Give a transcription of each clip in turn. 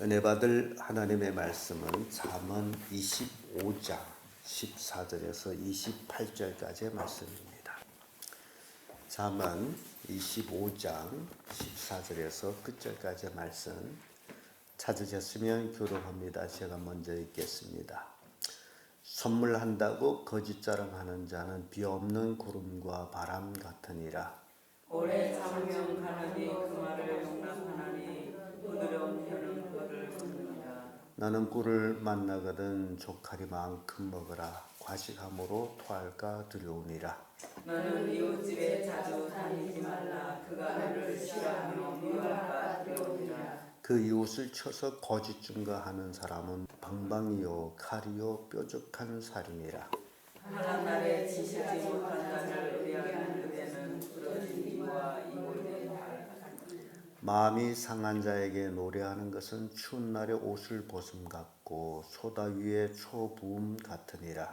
은혜 받을 하나님의 말씀은 잠언 25장 14절에서 28절까지의 말씀입니다. 잠언 25장 14절에서 끝절까지의 말씀 찾으셨으면 교독합니다. 제가 먼저 읽겠습니다. 선물한다고 거짓 자랑하는 자는 비 없는 구름과 바람 같으니라. 오래 참으면 가늠이 그 말을 용납하나니 부드러운 혀는 그를 굽느니라. 나는 꿀을 만나거든 조카리만큼 먹으라. 과식함으로 토할까 두려우니라. 너는 이웃집에 자주 다니지 말라. 그가 너를 싫어하며 미워할까 두려우니라. 그 이웃을 쳐서 거짓 증거하는 사람은 방방이요 칼이요 뾰족한 살이니라. 하나님 날에 지시지 못한 자를 의뢰하는 그대는 부러진 이와 이골된 발 같으니라. 마음이 상한 자에게 노래하는 것은 추운 날에 옷을 벗음 같고 소다 위에 초부음 같으니라.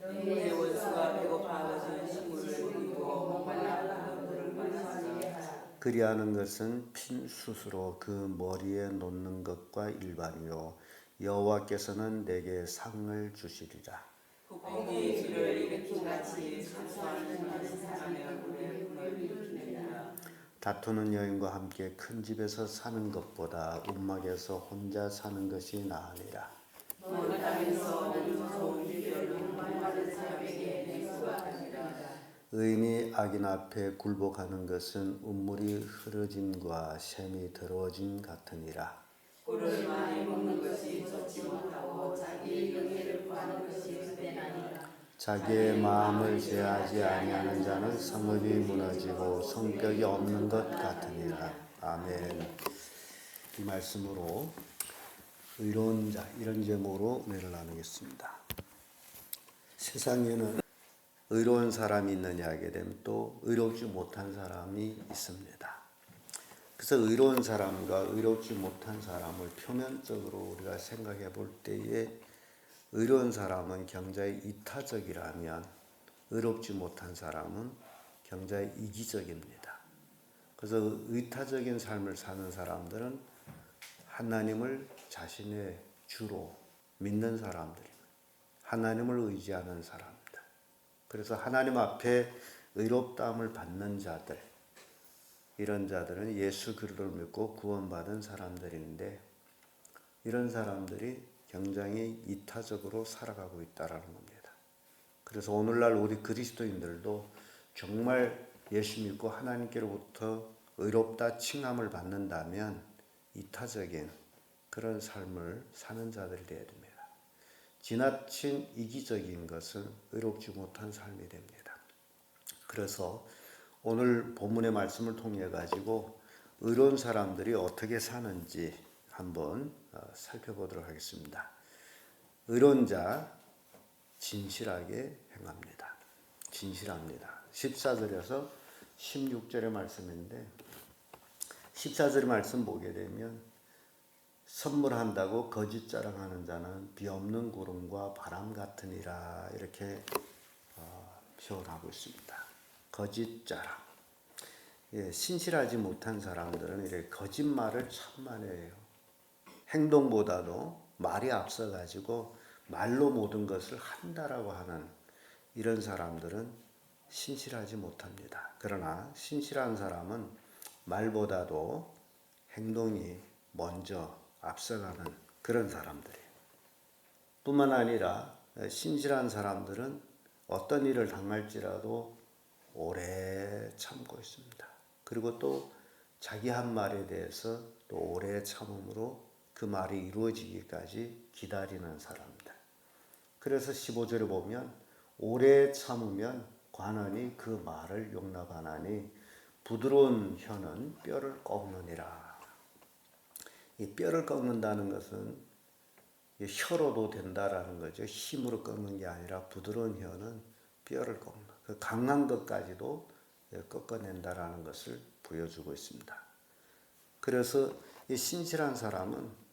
네 원수가 배고파거든 식물을 먹이고 목말라거든 물을 마시라. 그리하는 것은 핀 숯으로 그 머리에 놓는 것과 일반이요 여호와께서는 내게 상을 주시리라. 북극이 비를 일으킨 같이 순수한 사람의 얼굴에 분을 일으키느니라. 다투는 여인과 함께 큰 집에서 사는 것보다 움막에서 혼자 사는 것이 나으니라. 먼 땅에서 오는 좋은 비결은 목마른 사람에게 냉수가 아니라. 의인이 악인 앞에 굴복하는 것은 운물이 흐려짐과 샘이 더러워짐 같으니라. 꿀을 많이 먹는 것이 좋지 못하고 자기의 영예를 구하는 것이 헛된 아니라. 자기의 마음을 제하지 아니하는 자는 성읍이 무너지고 성격이 없는 것 같으니라. 아멘. 이 말씀으로 의로운 자 이런 제목으로 은혜를 나누겠습니다. 세상에는 의로운 사람이 있느냐 하게 되면 또 의롭지 못한 사람이 있습니다. 그래서 의로운 사람과 의롭지 못한 사람을 표면적으로 우리가 생각해 볼 때에 의로운 사람은 굉장히 이타적이라면 의롭지 못한 사람은 굉장히 이기적입니다. 그래서 이타적인 삶을 사는 사람들은 하나님을 자신의 주로 믿는 사람들입니다. 하나님을 의지하는 사람들. 그래서 하나님 앞에 의롭다함을 받는 자들, 이런 자들은 예수 그리스도를 믿고 구원받은 사람들인데 이런 사람들이 굉장히 이타적으로 살아가고 있다는 겁니다. 그래서 오늘날 우리 그리스도인들도 정말 예수 믿고 하나님께로부터 의롭다 칭함을 받는다면 이타적인 그런 삶을 사는 자들이 되어야 됩니다. 지나친 이기적인 것은 의롭지 못한 삶이 됩니다. 그래서 오늘 본문의 말씀을 통해 가지고 의로운 사람들이 어떻게 사는지 한번 살펴보도록 하겠습니다. 의로운 자 진실하게 행합니다. 진실합니다. 14절에서 16절의 말씀인데 14절의 말씀 보게 되면 선물한다고 거짓 자랑하는 자는 비 없는 구름과 바람 같으니라 이렇게 표현하고 있습니다. 거짓 자랑. 신실하지 못한 사람들은 이렇게 거짓말을 참 많이 해요. 행동보다도 말이 앞서가지고 말로 모든 것을 한다라고 하는 이런 사람들은 신실하지 못합니다. 그러나 신실한 사람은 말보다도 행동이 먼저 앞서가는 그런 사람들이에요. 뿐만 아니라 신실한 사람들은 어떤 일을 당할지라도 오래 참고 있습니다. 그리고 또 자기 한 말에 대해서 또 오래 참음으로 그 말이 이루어지기까지 기다리는 사람들. 그래서 15절에 보면 오래 참으면 관원이 그 말을 용납하나니 부드러운 혀는 뼈를 꺾느니라. 이 뼈를 꺾는다는 것은 혀로도 된다라는 거죠. 힘으로 꺾는 게 아니라 부드러운 혀는 뼈를 꺾는, 그 강한 것까지도 꺾어낸다라는 것을 보여주고 있습니다. 그래서 이 신실한 사람은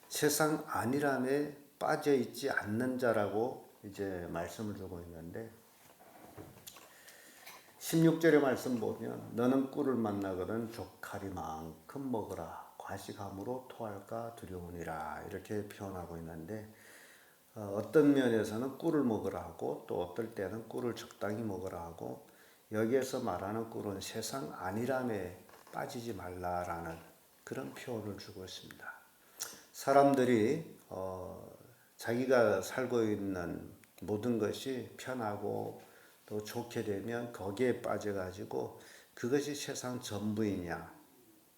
세상 안일함에 빠져 있지 않는 자라고 이제 말씀을 주고 있는데 16절의 말씀 보면 너는 꿀을 만나거든 조카리만큼 먹으라. 과식함으로 토할까 두려우니라 이렇게 표현하고 있는데 어떤 면에서는 꿀을 먹으라 하고 또 어떨 때는 꿀을 적당히 먹으라 하고 여기에서 말하는 꿀은 세상 안일함에 빠지지 말라라는 그런 표현을 주고 있습니다. 사람들이 자기가 살고 있는 모든 것이 편하고 또 좋게 되면 거기에 빠져가지고 그것이 세상 전부이냐.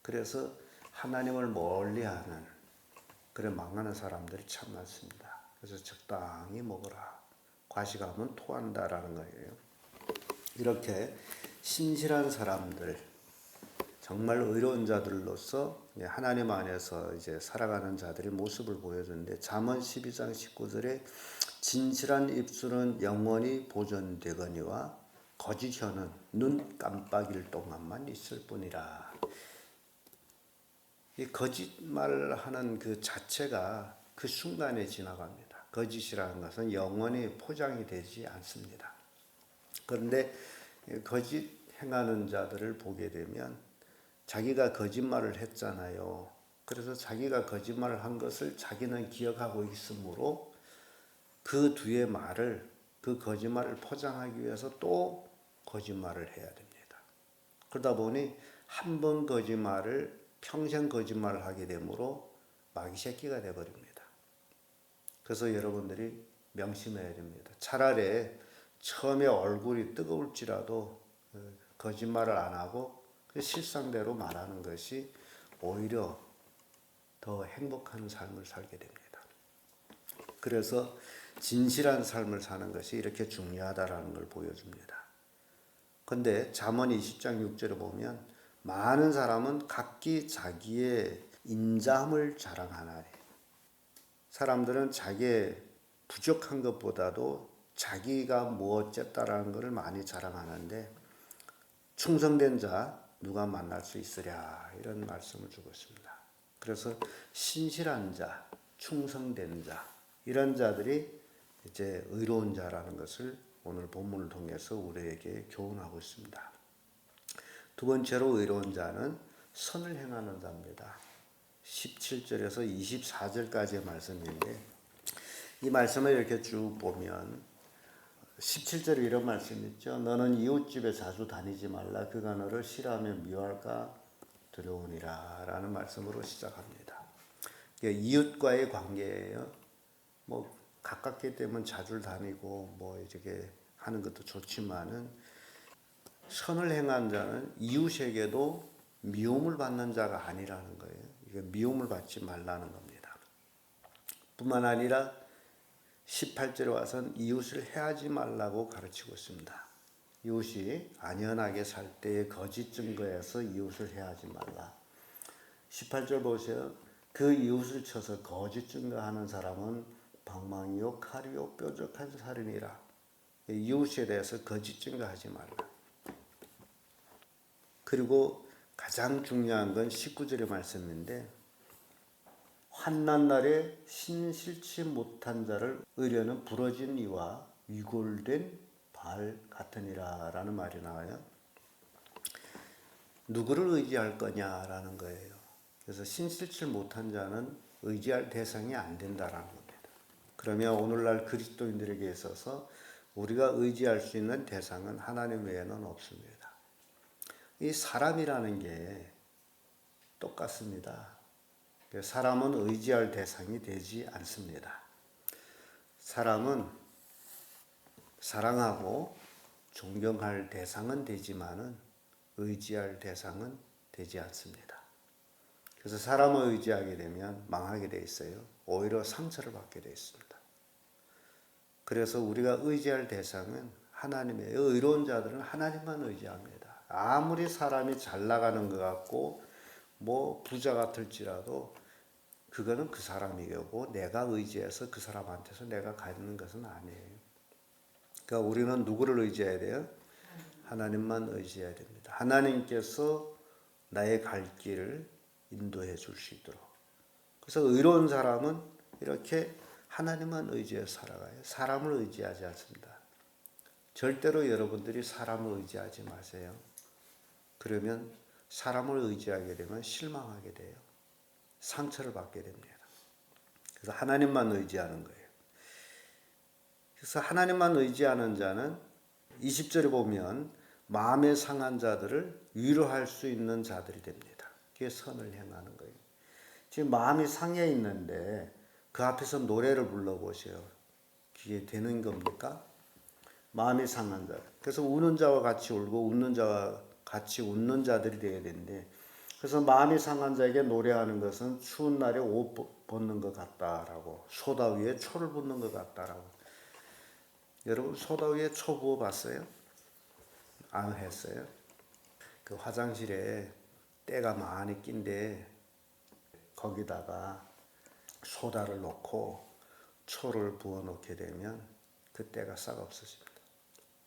그래서 하나님을 멀리하는 그런 망하는 사람들이 참 많습니다. 그래서 적당히 먹어라. 과식하면 토한다라는 거예요. 이렇게 신실한 사람들, 정말 의로운 자들로서 하나님 안에서 이제 살아가는 자들의 모습을 보여주는데 잠언 12장 19절에 진실한 입술은 영원히 보존되거니와 거짓 혀는 눈 깜빡일 동안만 있을 뿐이라. 이 거짓말하는 그 자체가 그 순간에 지나갑니다. 거짓이라는 것은 영원히 포장이 되지 않습니다. 그런데 거짓 행하는 자들을 보게 되면 자기가 거짓말을 했잖아요. 그래서 자기가 거짓말을 한 것을 자기는 기억하고 있으므로 그 뒤에 말을 그 거짓말을 포장하기 위해서 또 거짓말을 해야 됩니다. 그러다 보니 한 번 거짓말을 평생 거짓말을 하게 되므로 마귀 새끼가 되어버립니다. 그래서 여러분들이 명심해야 됩니다. 차라리 처음에 얼굴이 뜨거울지라도 거짓말을 안 하고 실상대로 말하는 것이 오히려 더 행복한 삶을 살게 됩니다. 그래서 진실한 삶을 사는 것이 이렇게 중요하다라는 걸 보여줍니다. 그런데 잠언 20장 6절에 보면 많은 사람은 각기 자기의 인자함을 자랑하나니 사람들은 자기의 부족한 것보다도 자기가 무엇쨌다라는 것을 많이 자랑하는데 충성된 자 누가 만날 수 있으랴 이런 말씀을 주고 있습니다. 그래서 신실한 자, 충성된 자 이런 자들이 이제 의로운 자라는 것을 오늘 본문을 통해서 우리에게 교훈하고 있습니다. 두 번째로 의로운 자는 선을 행하는 자입니다. 17절에서 24절까지의 말씀인데 이 말씀을 이렇게 쭉 보면 17절에 이런 말씀이 있죠. 너는 이웃집에 자주 다니지 말라. 그가 너를 싫어하면 미워할까 두려우니라 라는 말씀으로 시작합니다. 이웃과의 관계예요. 뭐 가깝기 때문에 자주 다니고 뭐 이렇게 하는 것도 좋지만은 선을 행한 자는 이웃에게도 미움을 받는 자가 아니라는 거예요. 이게 미움을 받지 말라는 겁니다. 뿐만 아니라 18절에 와서는 이웃을 해하지 말라고 가르치고 있습니다. 이웃이 안연하게 살 때의 거짓 증거에서 이웃을 해하지 말라. 18절 보세요. 그 이웃을 쳐서 거짓 증거하는 사람은 방망이요 칼이요 뾰족한 살이니라. 이웃에 대해서 거짓 증거하지 말라. 그리고 가장 중요한 건 19절의 말씀인데 환난 날에 신실치 못한 자를 의뢰는 부러진 이와 위골된 발 같으니라 라는 말이 나와요. 누구를 의지할 거냐라는 거예요. 그래서 신실치 못한 자는 의지할 대상이 안 된다라는 겁니다. 그러면 오늘날 그리스도인들에게 있어서 우리가 의지할 수 있는 대상은 하나님 외에는 없습니다. 이 사람이라는 게 똑같습니다. 사람은 의지할 대상이 되지 않습니다. 사람은 사랑하고 존경할 대상은 되지만은 의지할 대상은 되지 않습니다. 그래서 사람을 의지하게 되면 망하게 돼 있어요. 오히려 상처를 받게 돼 있습니다. 그래서 우리가 의지할 대상은 하나님이에요. 의로운 자들은 하나님만 의지합니다. 아무리 사람이 잘 나가는 것 같고 뭐 부자 같을지라도 그거는 그 사람이고 내가 의지해서 그 사람한테서 내가 갖는 것은 아니에요. 그러니까 우리는 누구를 의지해야 돼요? 하나님만 의지해야 됩니다. 하나님께서 나의 갈 길을 인도해 줄 수 있도록. 그래서 의로운 사람은 이렇게 하나님만 의지해서 살아가요. 사람을 의지하지 않습니다. 절대로 여러분들이 사람을 의지하지 마세요. 그러면 사람을 의지하게 되면 실망하게 돼요. 상처를 받게 됩니다. 그래서 하나님만 의지하는 거예요. 그래서 하나님만 의지하는 자는 20절에 보면 마음에 상한 자들을 위로할 수 있는 자들이 됩니다. 그게 선을 행하는 거예요. 지금 마음이 상해 있는데 그 앞에서 노래를 불러보세요. 그게 되는 겁니까? 마음이 상한 자. 그래서 우는 자와 같이 울고 웃는 자와 같이 웃는 자들이 되어야 되는데, 그래서 마음이 상한 자에게 노래하는 것은 추운 날에 옷 벗는 것 같다라고, 소다 위에 초를 붓는 것 같다라고. 여러분 소다 위에 초 부어 봤어요? 안 했어요? 그 화장실에 때가 많이 낀데 거기다가 소다를 넣고 초를 부어 놓게 되면 그 때가 싹 없어집니다.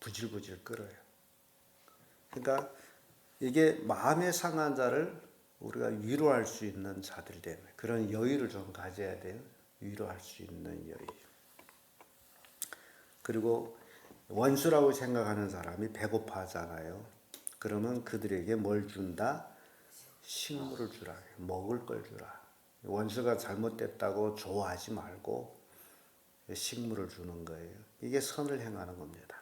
부질부질 끓어요. 그러니까 이게 마음에 상한 자를 우리가 위로할 수 있는 자들이 되는, 그런 여유를 좀 가져야 돼요. 위로할 수 있는 여유. 그리고 원수라고 생각하는 사람이 배고파하잖아요. 그러면 그들에게 뭘 준다? 식물을 주라. 먹을 걸 주라. 원수가 잘못됐다고 좋아하지 말고 식물을 주는 거예요. 이게 선을 행하는 겁니다.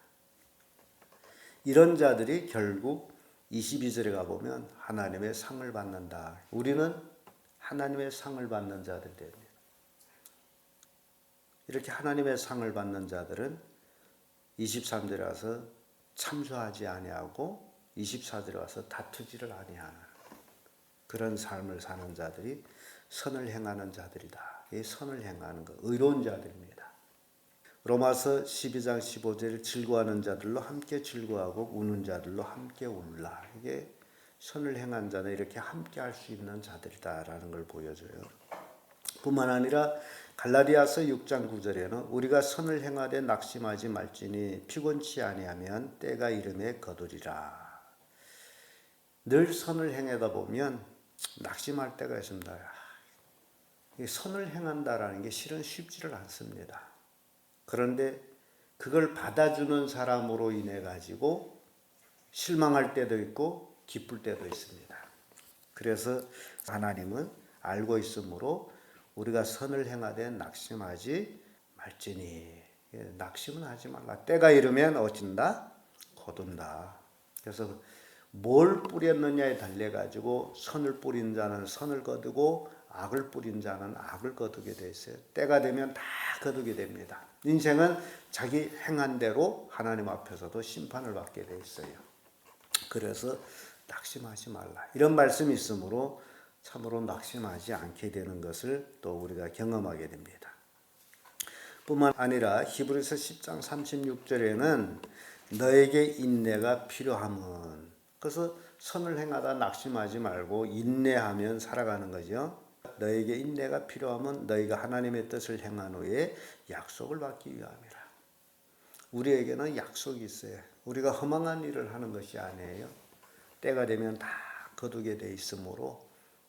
이런 자들이 결국 22절에 가보면 하나님의 상을 받는다. 우리는 하나님의 상을 받는 자들이 됩니다. 이렇게 하나님의 상을 받는 자들은 23절에 와서 참소하지 아니하고 24절에 와서 다투지를 아니하는 그런 삶을 사는 자들이 선을 행하는 자들이다. 이 선을 행하는 것, 의로운 자들입니다. 로마서 12장 15절 즐거워하는 자들로 함께 즐거워하고 우는 자들로 함께 울라. 이게 선을 행한 자는 이렇게 함께 할 수 있는 자들이다라는 걸 보여줘요. 뿐만 아니라 갈라디아서 6장 9절에는 우리가 선을 행하되 낙심하지 말지니 피곤치 아니하면 때가 이름에 거두리라. 늘 선을 행하다 보면 낙심할 때가 있습니다. 선을 행한다라는 게 실은 쉽지를 않습니다. 그런데 그걸 받아주는 사람으로 인해 가지고 실망할 때도 있고 기쁠 때도 있습니다. 그래서 하나님은 알고 있으므로 우리가 선을 행하되 낙심하지 말지니, 낙심은 하지 말라. 때가 이르면 어찐다? 거둔다. 그래서 뭘 뿌렸느냐에 달려 가지고 선을 뿌린 자는 선을 거두고 악을 뿌린 자는 악을 거두게 돼 있어요. 때가 되면 다 거두게 됩니다. 인생은 자기 행한 대로 하나님 앞에서도 심판을 받게 돼 있어요. 그래서 낙심하지 말라. 이런 말씀이 있으므로 참으로 낙심하지 않게 되는 것을 또 우리가 경험하게 됩니다. 뿐만 아니라 히브리서 10장 36절에는 너에게 인내가 필요함은, 그래서 선을 행하다 낙심하지 말고 인내하면 살아가는 거죠. 너에게 인내가 필요하면 너희가 하나님의 뜻을 행한 후에 약속을 받기 위함이라. 우리에게는 약속이 있어요. 우리가 허망한 일을 하는 것이 아니에요. 때가 되면 다 거두게 돼 있으므로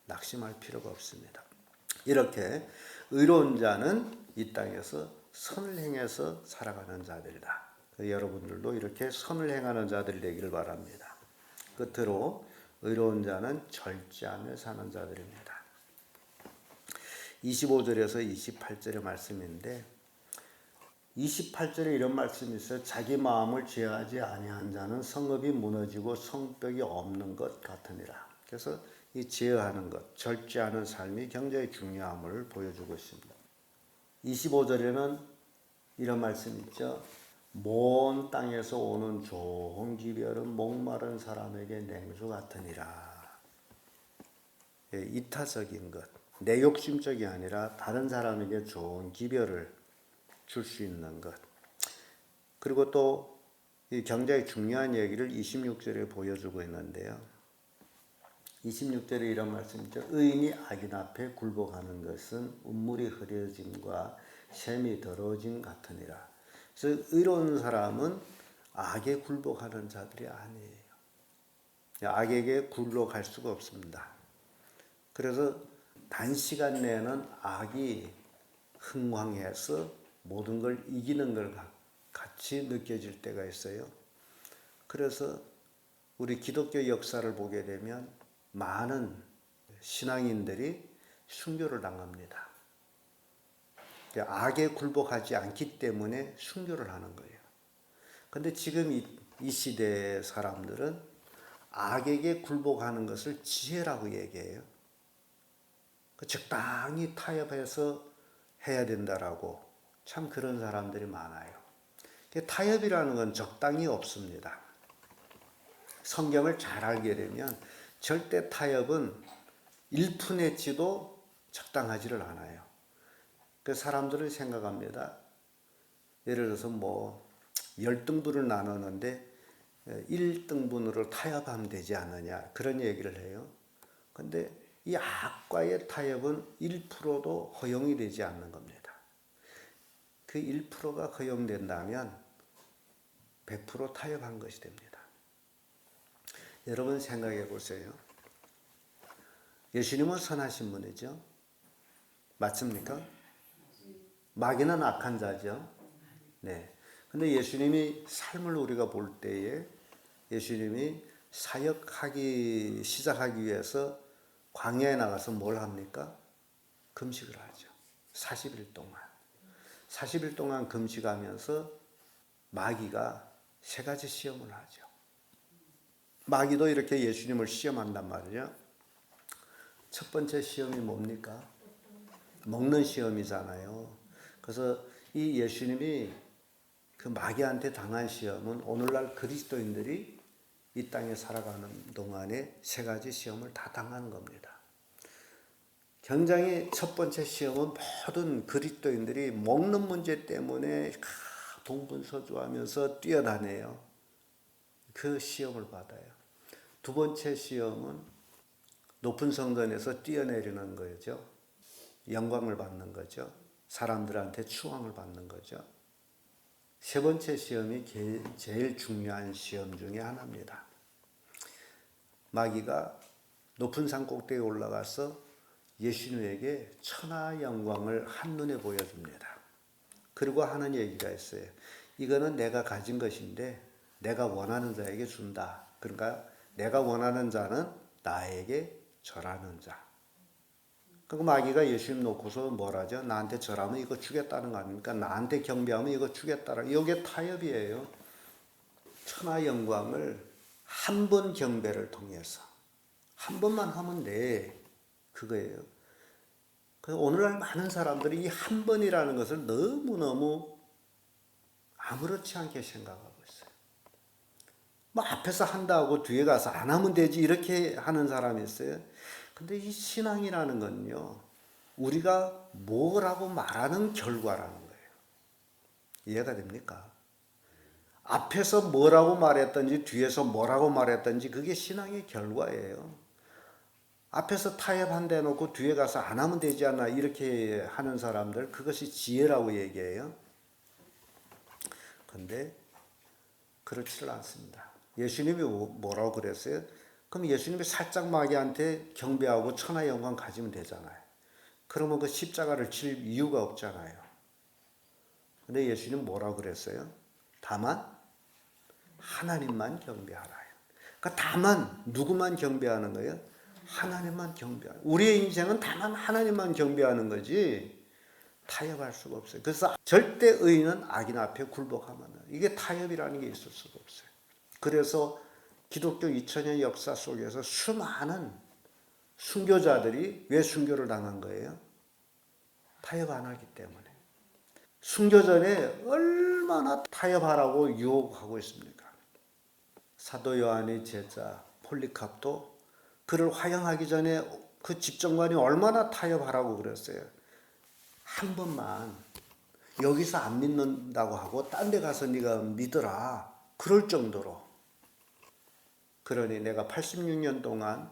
낙심할 필요가 없습니다. 이렇게 의로운 자는 이 땅에서 선을 행해서 살아가는 자들이다. 여러분들도 이렇게 선을 행하는 자들이 되기를 바랍니다. 끝으로 의로운 자는 절제하며 사는 자들입니다. 25절에서 28절의 말씀인데 28절에 이런 말씀이 있어요. 자기 마음을 제어하지 아니한 자는 성읍이 무너지고 성벽이 없는 것 같으니라. 그래서 이 제어하는 것, 절제하는 삶이 굉장히 중요함을 보여주고 있습니다. 25절에는 이런 말씀이 있죠. 먼 땅에서 오는 좋은 기별은 목마른 사람에게 냉수 같으니라. 이타적인 것, 내 욕심적이 아니라 다른 사람에게 좋은 기별을 줄 수 있는 것. 그리고 또 이 굉장히 중요한 얘기를 26절에 보여주고 있는데요. 26절에 이런 말씀이죠. 의인이 악인 앞에 굴복하는 것은 운물이 흐려짐과 샘이 더러워짐 같으니라. 그래서 의로운 사람은 악에 굴복하는 자들이 아니에요. 악에게 굴복할 수가 없습니다. 그래서 단시간 내에는 악이 흥황해서 모든 걸 이기는 걸 같이 느껴질 때가 있어요. 그래서 우리 기독교 역사를 보게 되면 많은 신앙인들이 순교를 당합니다. 악에 굴복하지 않기 때문에 순교를 하는 거예요. 근데 지금 이 시대의 사람들은 악에게 굴복하는 것을 지혜라고 얘기해요. 적당히 타협해서 해야 된다라고, 참 그런 사람들이 많아요. 타협이라는 건 적당히 없습니다. 성경을 잘 알게 되면 절대 타협은 1푼의1도 적당하지를 않아요. 그 사람들은 생각합니다. 예를 들어서 뭐 10등분을 나누는데 1등분으로 타협하면 되지 않느냐, 그런 얘기를 해요. 근데 이 악과의 타협은 1%도 허용이 되지 않는 겁니다. 그 1%가 허용된다면 100% 타협한 것이 됩니다. 여러분 생각해 보세요. 예수님은 선하신 분이죠. 맞습니까? 마귀는 악한 자죠. 네. 근데 예수님이 삶을 우리가 볼 때에 예수님이 사역하기 시작하기 위해서 광야에 나가서 뭘 합니까? 금식을 하죠. 40일 동안. 40일 동안 금식하면서 마귀가 3가지 시험을 하죠. 마귀도 이렇게 예수님을 시험한단 말이죠. 첫 번째 시험이 뭡니까? 먹는 시험이잖아요. 그래서 이 예수님이 그 마귀한테 당한 시험은 오늘날 그리스도인들이 이 땅에 살아가는 동안에 3가지 시험을 다 당하는 겁니다. 굉장히 첫 번째 시험은 모든 그리스도인들이 먹는 문제 때문에 동분서주하면서 뛰어다녀요. 그 시험을 받아요. 두 번째 시험은 높은 성전에서 뛰어내리는 거죠. 영광을 받는 거죠. 사람들한테 추앙을 받는 거죠. 세 번째 시험이 제일 중요한 시험 중에 하나입니다. 마귀가 높은 산 꼭대기에 올라가서 예수님에게 천하 영광을 한눈에 보여줍니다. 그리고 하는 얘기가 있어요. 이거는 내가 가진 것인데 내가 원하는 자에게 준다. 그러니까 내가 원하는 자는 나에게 절하는 자. 그리고 마귀가 예수님 놓고서 뭘 하죠? 나한테 절하면 이거 주겠다는 거 아닙니까? 나한테 경배하면 이거 주겠다라. 이게 타협이에요. 천하 영광을 한 번 경배를 통해서 한 번만 하면 돼. 그거예요. 그래서 오늘날 많은 사람들이 이 한 번이라는 것을 너무너무 아무렇지 않게 생각하고 있어요. 뭐 앞에서 한다고 뒤에 가서 안 하면 되지 이렇게 하는 사람이 있어요. 근데 이 신앙이라는 건요, 우리가 뭐라고 말하는 결과라는 거예요. 이해가 됩니까? 앞에서 뭐라고 말했든지 뒤에서 뭐라고 말했든지 그게 신앙의 결과예요. 앞에서 타협한다 해놓고 뒤에 가서 안 하면 되지 않나 이렇게 하는 사람들, 그것이 지혜라고 얘기해요. 근데 그렇지를 않습니다. 예수님이 뭐라고 그랬어요? 그럼 예수님이 살짝 마귀한테 경배하고 천하 영광 가지면 되잖아요. 그러면 그 십자가를 칠 이유가 없잖아요. 근데 예수님 뭐라고 그랬어요? 다만 하나님만 경배하라. 그러니까 다만 누구만 경배하는 거예요? 하나님만 경배하는. 우리의 인생은 다만 하나님만 경배하는 거지 타협할 수가 없어요. 그래서 절대 의인은 악인 앞에 굴복하면 이게 타협이라는 게 있을 수가 없어요. 그래서 기독교 2000년 역사 속에서 수많은 순교자들이 왜 순교를 당한 거예요? 타협 안 하기 때문에. 순교 전에 얼마나 타협하라고 유혹하고 있습니까? 사도 요한의 제자 폴리캅도 그를 화형하기 전에 그 집정관이 얼마나 타협하라고 그랬어요. 한 번만 여기서 안 믿는다고 하고 딴 데 가서 네가 믿어라. 그럴 정도로. 그러니 내가 86년 동안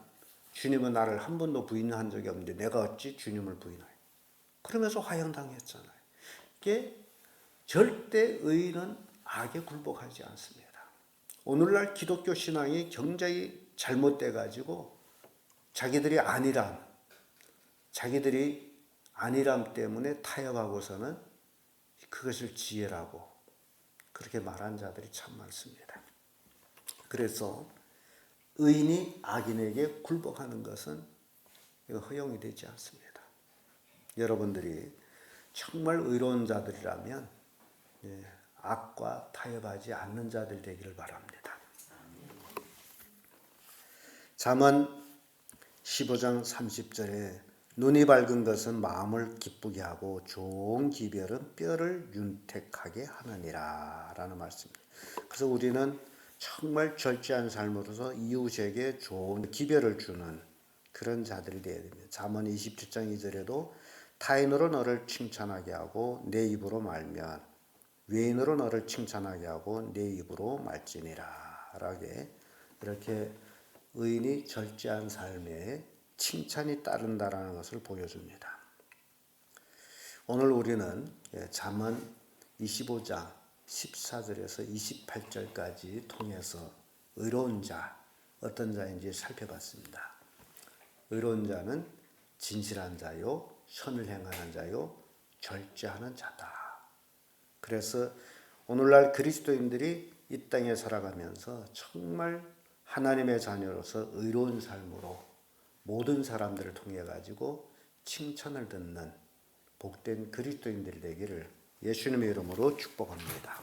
주님은 나를 한 번도 부인한 적이 없는데 내가 어찌 주님을 부인하여. 그러면서 화형당했잖아요. 이게 절대 의인은 악에 굴복하지 않습니다. 오늘날 기독교 신앙이 굉장히 잘못돼 가지고 자기들이 안일함 때문에 타협하고서는 그것을 지혜라고 그렇게 말한 자들이 참 많습니다. 그래서 의인이 악인에게 굴복하는 것은 허용이 되지 않습니다. 여러분들이 정말 의로운 자들이라면 악과 타협하지 않는 자들 되기를 바랍니다. 잠언 15장 30절에 눈이 밝은 것은 마음을 기쁘게 하고 좋은 기별은 뼈를 윤택하게 하느니라 라는 말씀입니다. 그래서 우리는 정말 절제한 삶으로서 이웃에게 좋은 기별을 주는 그런 자들이 되어야 됩니다. 잠언 27장 2절에도 타인으로 너를 칭찬하게 하고 내 입으로 말면 외인으로 너를 칭찬하게 하고 내 입으로 말지니라 라게 이렇게 의인이 절제한 삶에 칭찬이 따른다라는 것을 보여줍니다. 오늘 우리는 잠언 25장 14절에서 28절까지 통해서 의로운 자, 어떤 자인지 살펴봤습니다. 의로운 자는 진실한 자요, 선을 행하는 자요, 절제하는 자다. 그래서 오늘날 그리스도인들이 이 땅에 살아가면서 정말 하나님의 자녀로서 의로운 삶으로 모든 사람들을 통해 가지고 칭찬을 듣는 복된 그리스도인들이 되기를 예수님의 이름으로 축복합니다.